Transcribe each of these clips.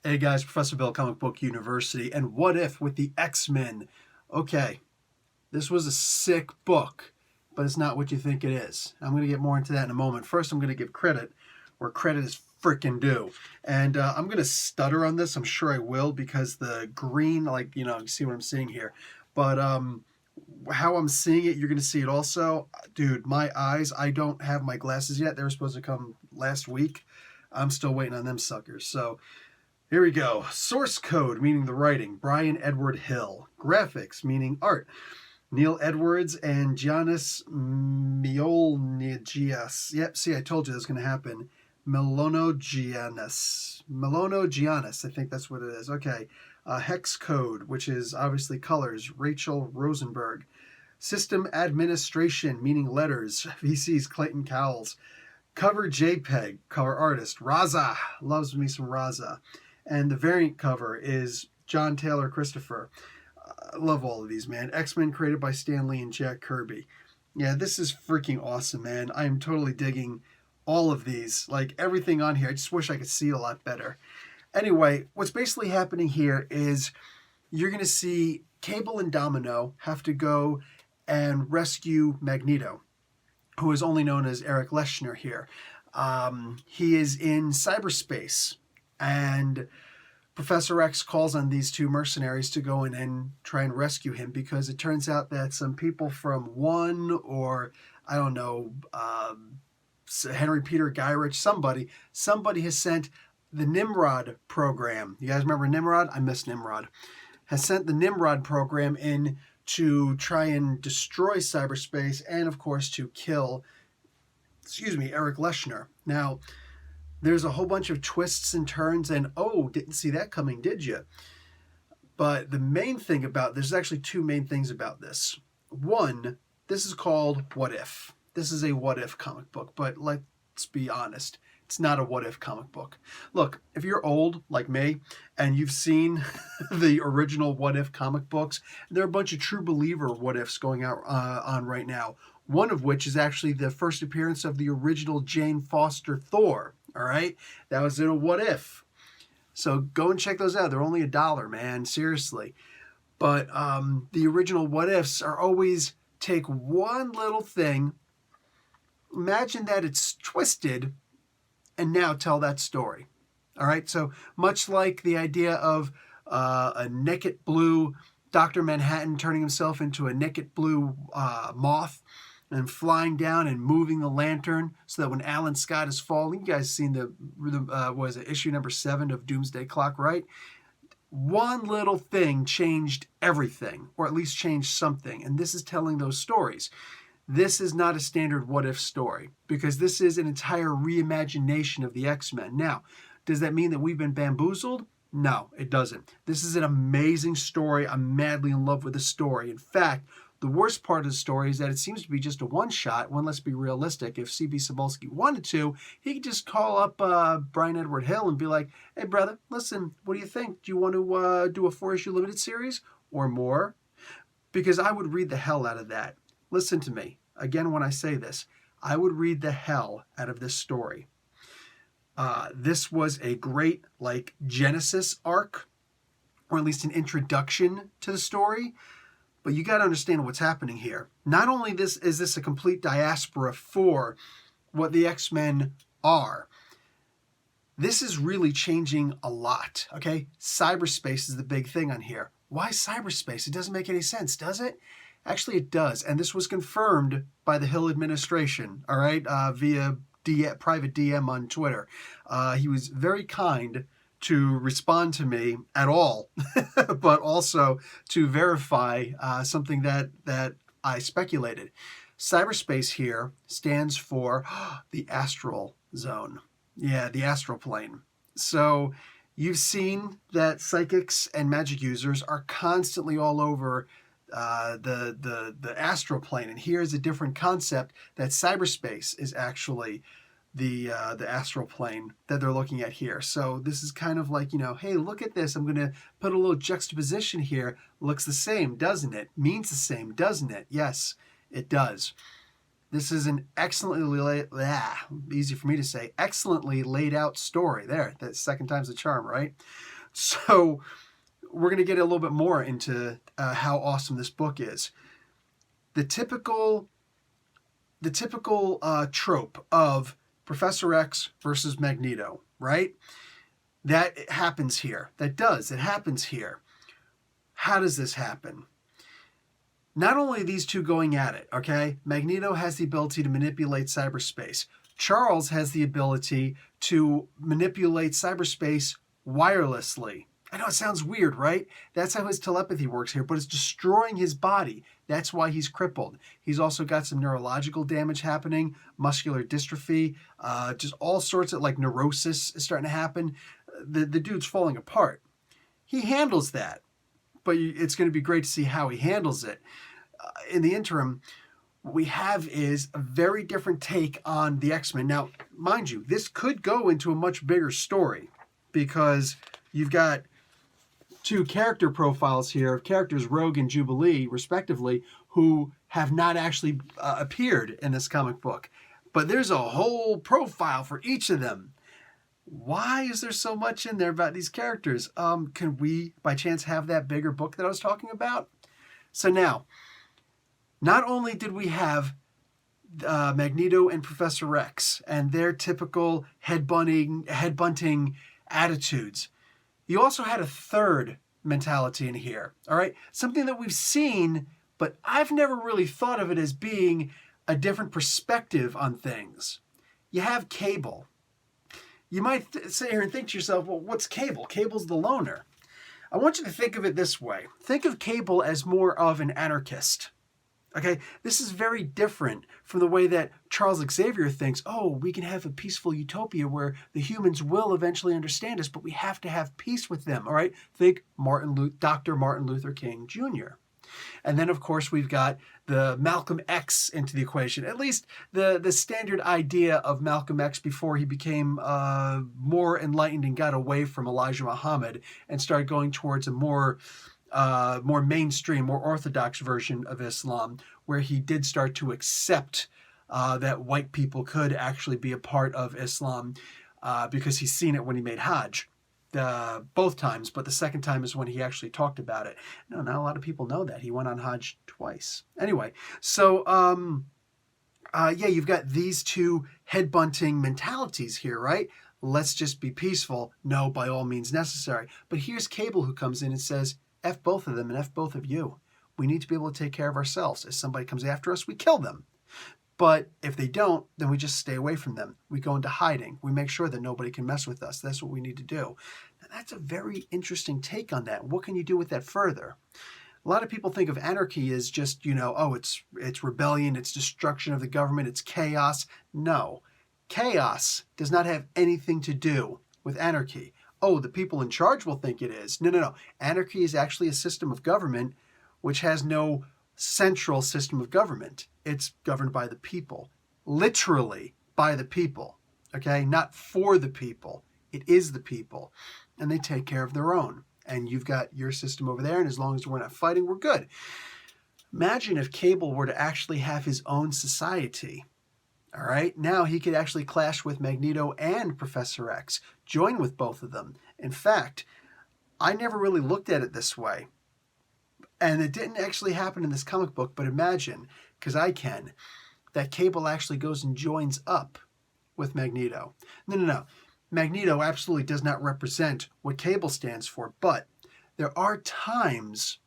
Hey guys, Professor Bill, Comic Book University, and What If with the X-Men. Okay, this was a sick book, but it's not what you think it is. I'm going to get more into that in a moment. First, I'm going to give credit where credit is freaking due. And I'm going to stutter on this. I'm sure I will because the green, you see what I'm seeing here. But how I'm seeing it, you're going to see it also. Dude, my eyes, I don't have my glasses yet. They were supposed to come last week. I'm still waiting on them suckers. So here we go. Source code, meaning the writing, Brian Edward Hill. Graphics, meaning art, Neil Edwards and Giannis Miolnigias. Yep, see, I told you this was going to happen. Melono Giannis, I think that's what it is. Okay. Hex code, which is obviously colors, Rachel Rosenberg. System administration, meaning letters, VC's Clayton Cowles. Cover JPEG, cover artist, Raza. Loves me some Raza. And the variant cover is John Taylor Christopher. I love all of these, man. X-Men created by Stan Lee and Jack Kirby. Yeah, this is freaking awesome, man. I am totally digging all of these. Like, everything on here. I just wish I could see it a lot better. Anyway, what's basically happening here is you're going to see Cable and Domino have to go and rescue Magneto, who is only known as Eric Leshner here. He is in cyberspace, and Professor X calls on these two mercenaries to go in and try and rescue him because it turns out that some people from One or, I don't know, Henry Peter Gyrich, somebody has sent the Nimrod program. You guys remember Nimrod? I miss Nimrod. Has sent the Nimrod program in to try and destroy cyberspace and, of course, to kill, Eric Leshner. Now, there's a whole bunch of twists and turns, and didn't see that coming, did you? But the main thing there's actually two main things about this. One, this is called What If. This is a What If comic book, but let's be honest. It's not a What If comic book. Look, if you're old like me and you've seen the original What If comic books, there are a bunch of true believer What Ifs going out on right now. One of which is actually the first appearance of the original Jane Foster Thor. All right, that was in a What If. So go and check those out. They're only $1, man. Seriously. But the original What Ifs are always take one little thing, imagine that it's twisted, and now tell that story. All right, so much like the idea of a naked blue Dr. Manhattan turning himself into a naked blue moth and flying down and moving the lantern so that when Alan Scott is falling, you guys seen issue number 7 of Doomsday Clock, right? One little thing changed everything, or at least changed something, and this is telling those stories. This is not a standard What If story because this is an entire reimagination of the X-Men. Now, does that mean that we've been bamboozled? No, it doesn't. This is an amazing story. I'm madly in love with the story. In fact, the worst part of the story is that it seems to be just a one-shot. Let's be realistic. If C.B. Cebulski wanted to, he could just call up Brian Edward Hill and be like, hey, brother, listen, what do you think? Do you want to do a 4-issue limited series or more? Because I would read the hell out of that. Listen to me. Again, when I say this, I would read the hell out of this story. This was a great, Genesis arc, or at least an introduction to the story. But you got to understand what's happening here. Not only is this a complete diaspora for what the X-Men are, this is really changing a lot, okay? Cyberspace is the big thing on here. Why cyberspace? It doesn't make any sense, does it? Actually, it does. And this was confirmed by the Hill administration, all right, via private DM on Twitter. He was very kind to respond to me at all, but also to verify something that I speculated. Cyberspace here stands for the astral zone. Yeah, the astral plane. So you've seen that psychics and magic users are constantly all over the astral plane, and here's a different concept that cyberspace is actually the astral plane that they're looking at here. So this is kind of like, hey, look at this. I'm going to put a little juxtaposition here. Looks the same, doesn't it? Means the same, doesn't it? Yes, it does. This is an easy for me to say, excellently laid out story. There, that second time's the charm, right? So we're going to get a little bit more into how awesome this book is. The typical trope of Professor X versus Magneto, right? That happens here. It happens here. How does this happen? Not only are these two going at it, okay? Magneto has the ability to manipulate cyberspace. Charles has the ability to manipulate cyberspace wirelessly. I know it sounds weird, right? That's how his telepathy works here, but it's destroying his body. That's why he's crippled. He's also got some neurological damage happening, muscular dystrophy, just all sorts of like neurosis is starting to happen. The dude's falling apart. He handles that, but it's going to be great to see how he handles it. In the interim, what we have is a very different take on the X-Men. Now, mind you, this could go into a much bigger story because you've got two character profiles here of characters, Rogue and Jubilee, respectively, who have not actually appeared in this comic book. But there's a whole profile for each of them. Why is there so much in there about these characters? Can we, by chance, have that bigger book that I was talking about? So now, not only did we have Magneto and Professor X and their typical headbutting attitudes, you also had a third mentality in here, all right? Something that we've seen, but I've never really thought of it as being a different perspective on things. You have Cable. You might sit here and think to yourself, well, what's Cable? Cable's the loner. I want you to think of it this way. Think of Cable as more of an anarchist. Okay, this is very different from the way that Charles Xavier thinks, oh, we can have a peaceful utopia where the humans will eventually understand us, but we have to have peace with them, all right? Think Dr. Martin Luther King Jr. And then, of course, we've got the Malcolm X into the equation, at least the standard idea of Malcolm X before he became more enlightened and got away from Elijah Muhammad and started going towards a more mainstream, more orthodox version of Islam, where he did start to accept that white people could actually be a part of Islam because he's seen it when he made Hajj. Both times, but the second time is when he actually talked about it. No, not a lot of people know that. He went on Hajj twice. Anyway, so you've got these two headbutting mentalities here, right? Let's just be peaceful. No, by all means necessary. But here's Cable who comes in and says, F both of them and F both of you. We need to be able to take care of ourselves. If somebody comes after us, we kill them. But if they don't, then we just stay away from them. We go into hiding. We make sure that nobody can mess with us. That's what we need to do. Now, that's a very interesting take on that. What can you do with that further? A lot of people think of anarchy as just, it's rebellion, it's destruction of the government, it's chaos. No. Chaos does not have anything to do with anarchy. Oh, the people in charge will think it is. No. Anarchy is actually a system of government which has no central system of government. It's governed by the people, literally by the people, okay? Not for the people. It is the people, and they take care of their own. And you've got your system over there, and as long as we're not fighting, we're good. Imagine if Cable were to actually have his own society. All right, now he could actually clash with Magneto and Professor X, join with both of them. In fact, I never really looked at it this way. And it didn't actually happen in this comic book, but imagine, because I can, that Cable actually goes and joins up with Magneto. No. Magneto absolutely does not represent what Cable stands for, but there are times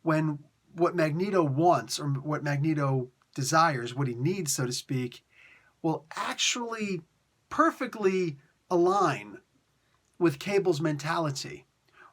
when what Magneto wants or what Magneto desires, what he needs, so to speak, will actually perfectly align with Cable's mentality.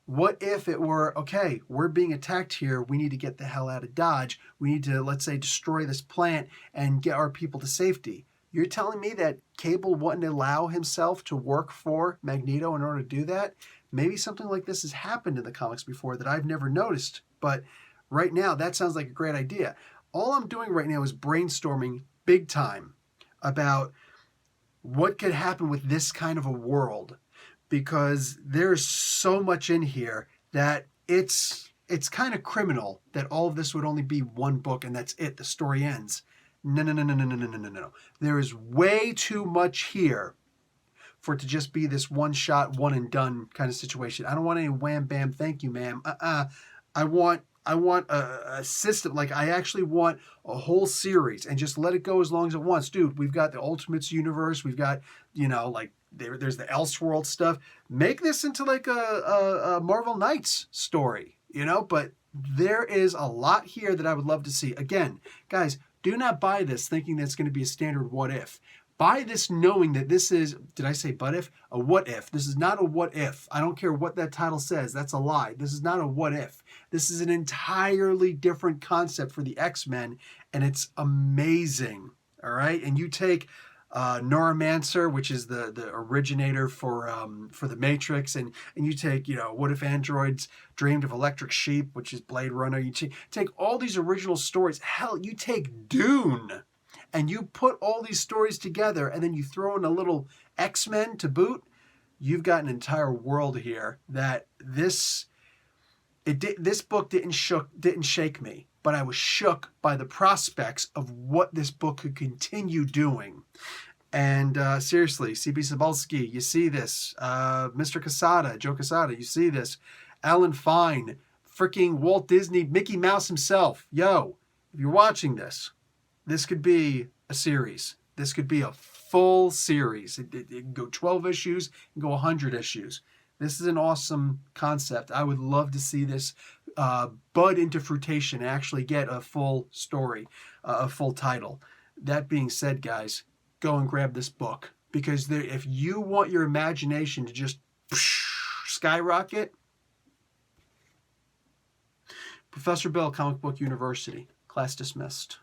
What if it were, okay, we're being attacked here, we need to get the hell out of Dodge, we need to, let's say, destroy this plant and get our people to safety. You're telling me that Cable wouldn't allow himself to work for Magneto in order to do that? Maybe something like this has happened in the comics before that I've never noticed, but right now that sounds like a great idea. All I'm doing right now is brainstorming big time about what could happen with this kind of a world, because there's so much in here that it's kind of criminal that all of this would only be one book and that's it, the story ends. No, no, no, no, no, no, no, no, no, no. There is way too much here for it to just be this one shot, one and done kind of situation. I don't want any wham bam, thank you, ma'am. I want a system. Like, I actually want a whole series and just let it go as long as it wants. Dude, we've got the Ultimates universe. We've got, like there's the Elseworld stuff. Make this into like a Marvel Knights story, but there is a lot here that I would love to see. Again, guys, do not buy this thinking that it's going to be a standard what if. Buy this knowing that this is, did I say but if? A what if. This is not a what if. I don't care what that title says. That's a lie. This is not a what if. This is an entirely different concept for the X-Men, and it's amazing. All right? And you take Neuromancer, which is the originator for the Matrix, and you take, What If Androids Dreamed of Electric Sheep, which is Blade Runner. You take all these original stories. Hell, you take Dune, and you put all these stories together, and then you throw in a little X-Men to boot, you've got an entire world here that this book didn't shake me, but I was shook by the prospects of what this book could continue doing. And seriously, C.B. Cebulski, you see this. Mr. Quesada, Joe Quesada, you see this. Alan Fine, freaking Walt Disney, Mickey Mouse himself. Yo, if you're watching this, this could be a series. This could be a full series. It can go 12 issues, it can go 100 issues. This is an awesome concept. I would love to see this bud into fruition and actually get a full story, a full title. That being said, guys, go and grab this book. Because if you want your imagination to just skyrocket, Professor Bill, Comic Book University. Class dismissed.